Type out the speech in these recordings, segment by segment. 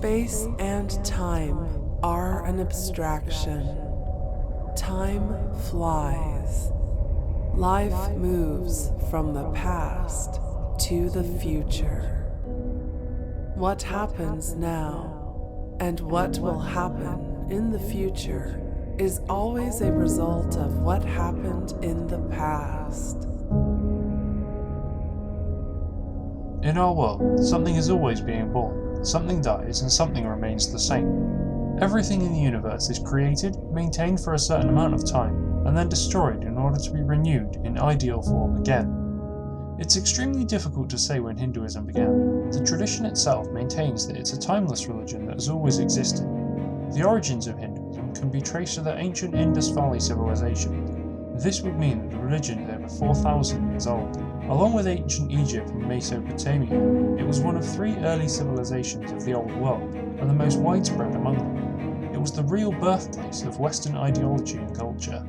Space and time are an abstraction. Time flies. Life moves from the past to the future. What happens now and what will happen in the future is always a result of what happened in the past. In our world, something is always being born, something dies, and something remains the same. Everything in the universe is created, maintained for a certain amount of time, and then destroyed in order to be renewed in ideal form again. It's extremely difficult to say when Hinduism began. The tradition itself maintains that it's a timeless religion that has always existed. The origins of Hinduism can be traced to the ancient Indus Valley civilization. This would mean that the religion is over 4,000 years old. Along with ancient Egypt and Mesopotamia, it was one of 3 early civilizations of the Old World, and the most widespread among them. It was the real birthplace of Western ideology and culture.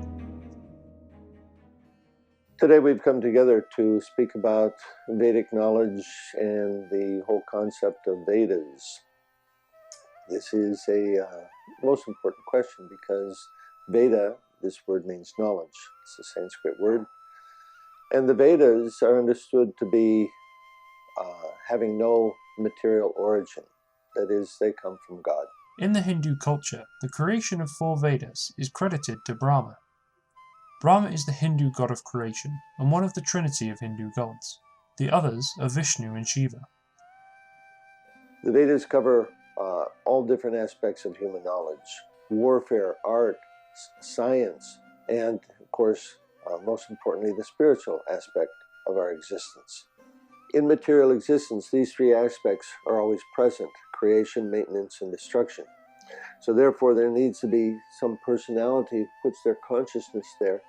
Today we've come together to speak about Vedic knowledge and the whole concept of Vedas. This is a most important question because Veda, this word means knowledge. It's a Sanskrit word. And the Vedas are understood to be having no material origin. That is, they come from God. In the Hindu culture, the creation of 4 Vedas is credited to Brahma. Brahma is the Hindu god of creation and one of the Trinity of Hindu gods. The others are Vishnu and Shiva. The Vedas cover all different aspects of human knowledge: warfare, art, science, and, of course, most importantly, the spiritual aspect of our existence. In material existence, these 3 aspects are always present: creation, maintenance, and destruction. So therefore, there needs to be some personality who puts their consciousness there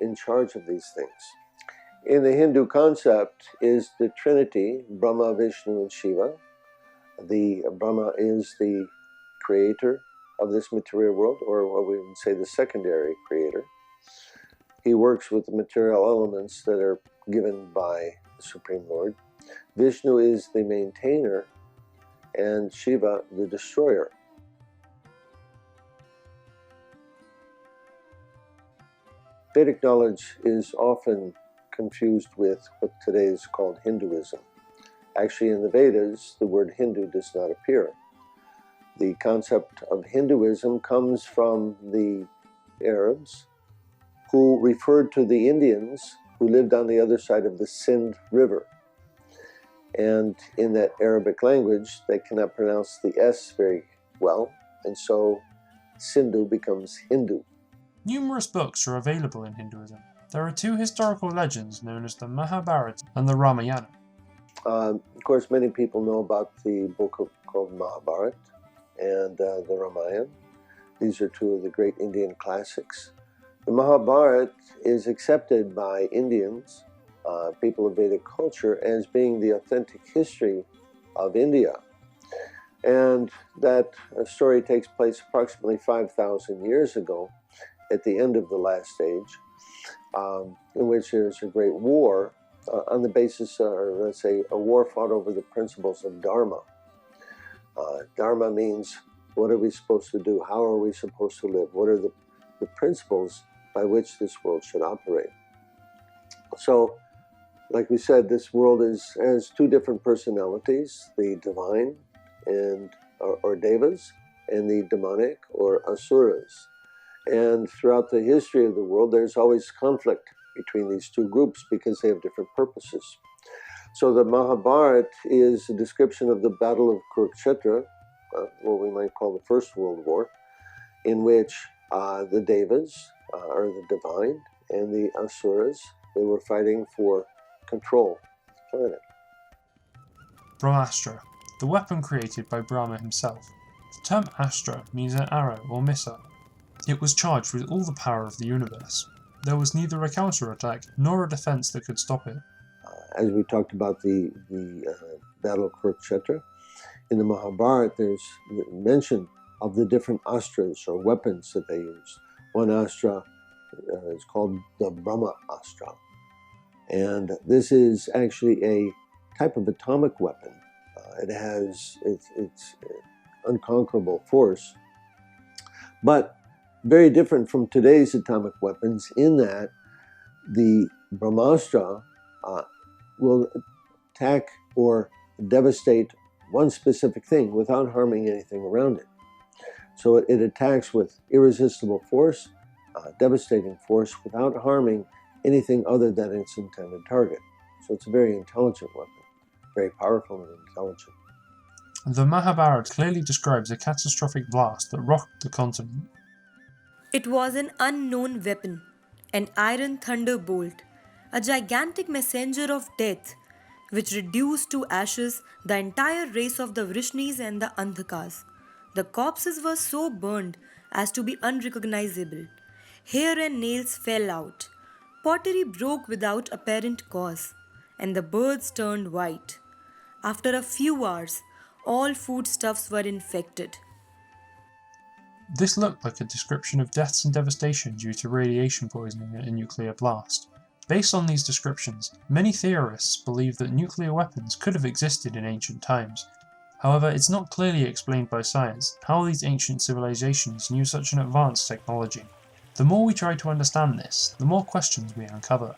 in charge of these things. In the Hindu concept is the Trinity, Brahma, Vishnu, and Shiva. The Brahma is the creator of this material world, or what we would say the secondary creator. He works with the material elements that are given by the Supreme Lord. Vishnu is the maintainer, and Shiva the destroyer. Vedic knowledge is often confused with what today is called Hinduism. Actually, in the Vedas, the word Hindu does not appear. The concept of Hinduism comes from the Arabs, who referred to the Indians who lived on the other side of the Sindh River. And in that Arabic language, they cannot pronounce the S very well, and so Sindhu becomes Hindu. Numerous books are available in Hinduism. There are 2 historical legends known as the Mahabharata and the Ramayana. Of course, many people know about the book called Mahabharata and the Ramayana. These are 2 of the great Indian classics. The Mahabharata is accepted by Indians, people of Vedic culture, as being the authentic history of India. And that story takes place approximately 5,000 years ago, at the end of the last age, in which there's a great war on the basis, or let's say, a war fought over the principles of Dharma. Dharma means, what are we supposed to do? How are we supposed to live? What are the principles by which this world should operate? So, like we said, this world has 2 different personalities: the divine or devas, and the demonic or asuras. And throughout the history of the world, there's always conflict between these 2 groups because they have different purposes. So the Mahabharata is a description of the Battle of Kurukshetra, what we might call the First World War, in which the devas, or the divine, and the asuras, they were fighting for control of the planet. Brahma Astra, the weapon created by Brahma himself. The term Astra means an arrow or missile. It was charged with all the power of the universe. There was neither a counterattack nor a defense that could stop it. As we talked about the Battle of Kurukshetra, in the Mahabharata there's mention of the different astras or weapons that they used. One astra is called the Brahma Astra. And this is actually a type of atomic weapon. It's unconquerable force, but very different from today's atomic weapons in that the Brahma Astra will attack or devastate one specific thing without harming anything around it. So it attacks with irresistible force, devastating force, without harming anything other than its intended target. So it's a very intelligent weapon, very powerful and intelligent. The Mahabharata clearly describes a catastrophic blast that rocked the continent. It was an unknown weapon, an iron thunderbolt, a gigantic messenger of death, which reduced to ashes the entire race of the Vrishnis and the Andhakas. The corpses were so burned as to be unrecognizable. Hair and nails fell out. Pottery broke without apparent cause, and the birds turned white. After a few hours, all foodstuffs were infected. This looked like a description of deaths and devastation due to radiation poisoning at a nuclear blast. Based on these descriptions, many theorists believe that nuclear weapons could have existed in ancient times. However, it's not clearly explained by science how these ancient civilizations knew such an advanced technology. The more we try to understand this, the more questions we uncover.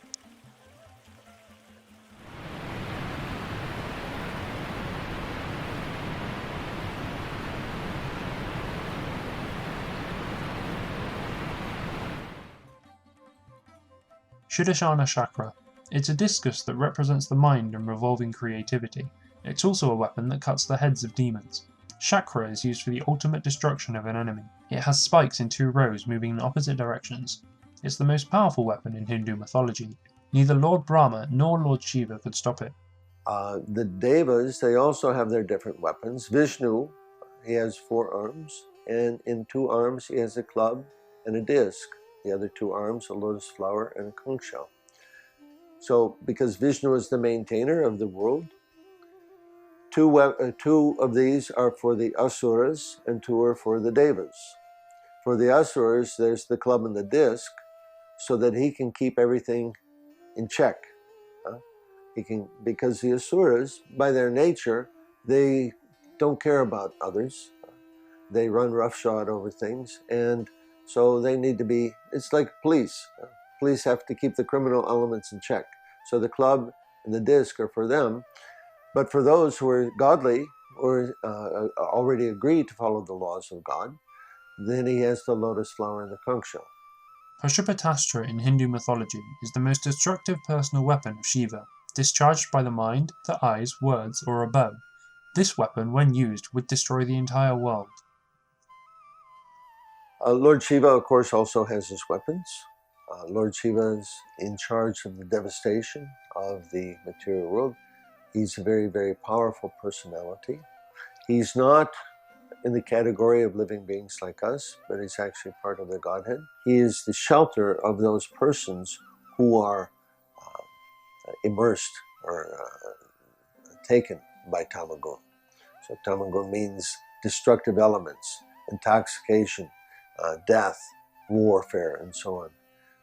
Sudarshana Chakra. It's a discus that represents the mind and revolving creativity. It's also a weapon that cuts the heads of demons. Chakra is used for the ultimate destruction of an enemy. It has spikes in 2 rows moving in opposite directions. It's the most powerful weapon in Hindu mythology. Neither Lord Brahma nor Lord Shiva could stop it. The Devas, they also have their different weapons. Vishnu, he has 4 arms, and in 2 arms he has a club and a disc. The other 2 arms, a lotus flower and a conch shell. So, because Vishnu is the maintainer of the world, 2 of these are for the Asuras and 2 are for the Devas. For the Asuras, there's the club and the disc, so that he can keep everything in check. Because the Asuras, by their nature, they don't care about others. They run roughshod over things, and so they need to be, it's like police. Police have to keep the criminal elements in check. So the club and the disc are for them. But for those who are godly or already agree to follow the laws of God, then he has the lotus flower and the conch shell. Participatory in Hindu mythology is the most destructive personal weapon of Shiva, discharged by the mind, the eyes, words, or a bow. This weapon, when used, would destroy the entire world. Lord Shiva, of course, also has his weapons. Lord Shiva is in charge of the devastation of the material world. He's a very, very powerful personality. He's not in the category of living beings like us, but he's actually part of the Godhead. He is the shelter of those persons who are immersed or taken by tamagun. So tamagun means destructive elements, intoxication, death, warfare, and so on.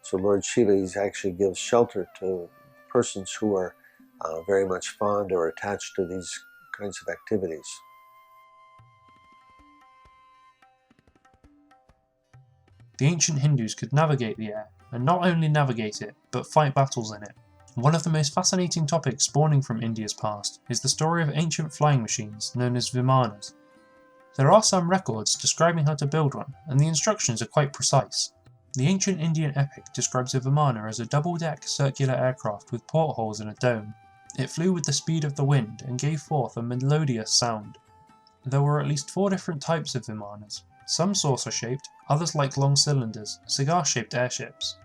So Lord Shiva actually gives shelter to persons who are very much fond or attached to these kinds of activities. The ancient Hindus could navigate the air, and not only navigate it, but fight battles in it. One of the most fascinating topics spawning from India's past is the story of ancient flying machines known as Vimanas. There are some records describing how to build one, and the instructions are quite precise. The ancient Indian epic describes a Vimana as a double-deck circular aircraft with portholes and a dome. It flew with the speed of the wind and gave forth a melodious sound. There were at least 4 different types of Vimanas, some saucer-shaped, others like long cylinders, cigar-shaped airships.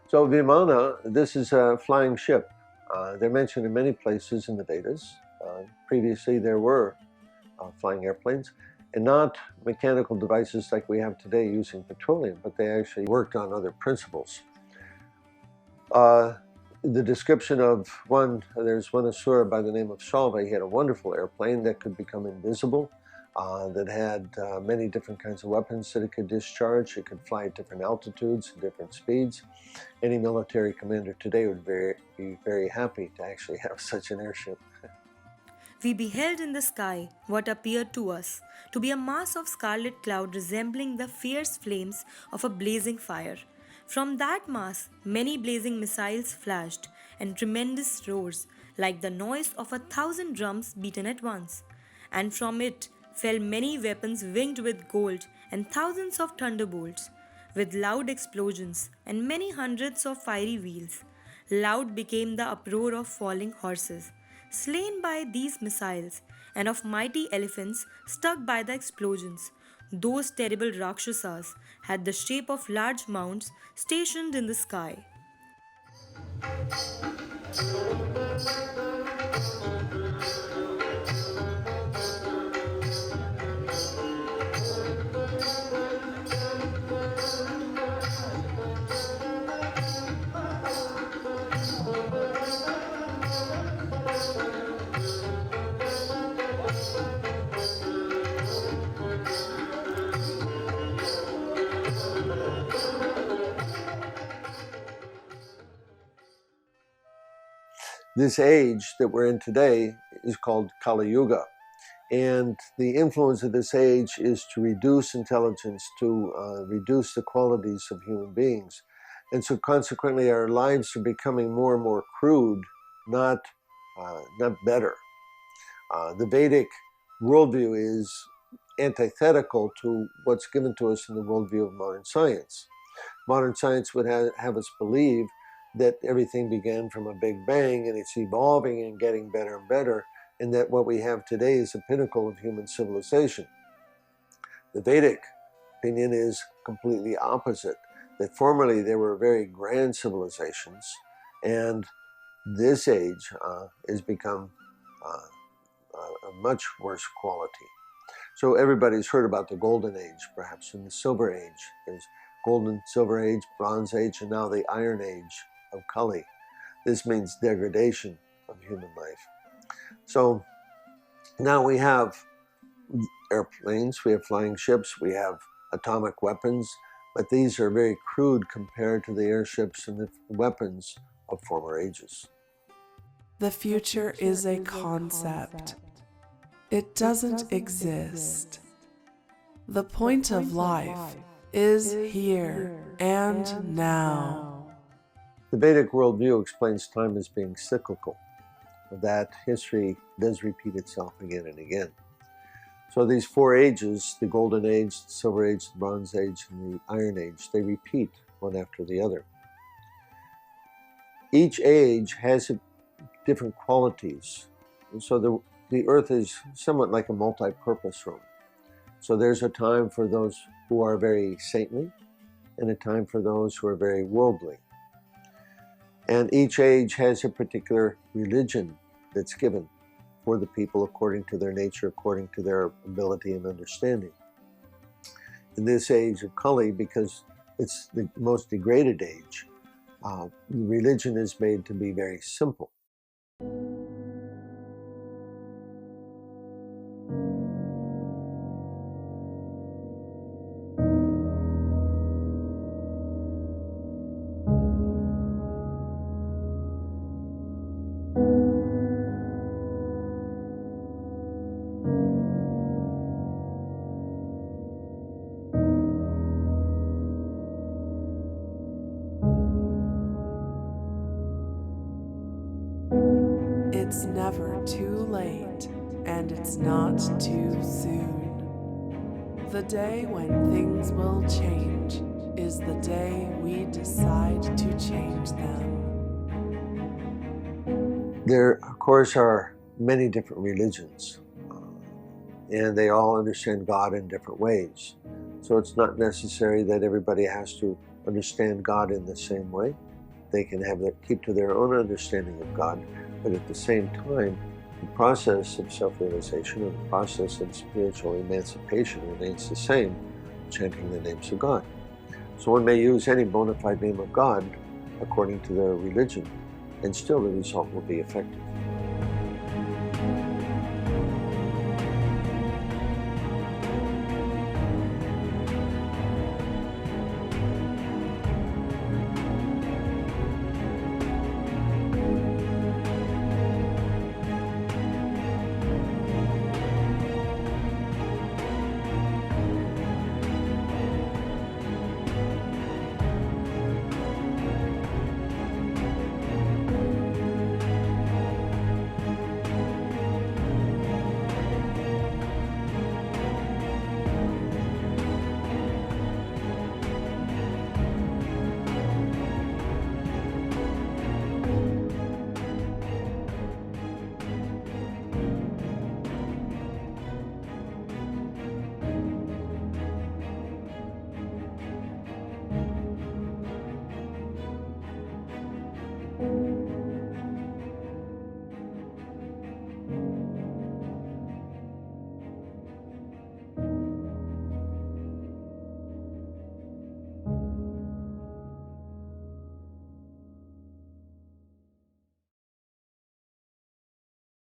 So Vimana, this is a flying ship. They're mentioned in many places in the Vedas. Previously there were flying airplanes, and not mechanical devices like we have today using petroleum, but they actually worked on other principles. The description of there's one Asura by the name of Shalva. He had a wonderful airplane that could become invisible, that had many different kinds of weapons that it could discharge. It could fly at different altitudes and different speeds. Any military commander today would be very happy to actually have such an airship. we beheld in the sky what appeared to us to be a mass of scarlet cloud resembling the fierce flames of a blazing fire. From that mass, many blazing missiles flashed, and tremendous roars, like the noise of 1,000 drums beaten at once. And from it fell many weapons winged with gold, and thousands of thunderbolts, with loud explosions, and many hundreds of fiery wheels. Loud became the uproar of falling horses, slain by these missiles, and of mighty elephants struck by the explosions. Those terrible Rakshasas had the shape of large mounds stationed in the sky. This age that we're in today is called Kali Yuga. And the influence of this age is to reduce intelligence, to reduce the qualities of human beings. And so consequently, our lives are becoming more and more crude, not better. The Vedic worldview is antithetical to what's given to us in the worldview of modern science. Modern science would have us believe that everything began from a big bang and it's evolving and getting better and better, and that what we have today is the pinnacle of human civilization. The Vedic opinion is completely opposite, that formerly there were very grand civilizations, and this age has become a much worse quality. So everybody's heard about the Golden Age, perhaps, and the Silver Age. There's Golden, Silver Age, Bronze Age, and now the Iron Age of Kali. This means degradation of human life. So now we have airplanes, we have flying ships, we have atomic weapons, but these are very crude compared to the airships and the weapons of former ages. The future is a concept. It doesn't exist. The point of life is here and now. The Vedic worldview explains time as being cyclical, that history does repeat itself again and again. So these four ages, the Golden Age, the Silver Age, the Bronze Age, and the Iron Age, they repeat one after the other. Each age has different qualities. And so the earth is somewhat like a multi-purpose room. So there's a time for those who are very saintly and a time for those who are very worldly. And each age has a particular religion that's given for the people according to their nature, according to their ability and understanding. In this age of Kali, because it's the most degraded age, religion is made to be very simple. It's never too late, and it's not too soon. The day when things will change is the day we decide to change them. There, of course, are many different religions, and they all understand God in different ways. So it's not necessary that everybody has to understand God in the same way. They can keep to their own understanding of God, but at the same time, the process of self-realization and the process of spiritual emancipation remains the same, chanting the names of God. So one may use any bona fide name of God according to their religion, and still the result will be effective.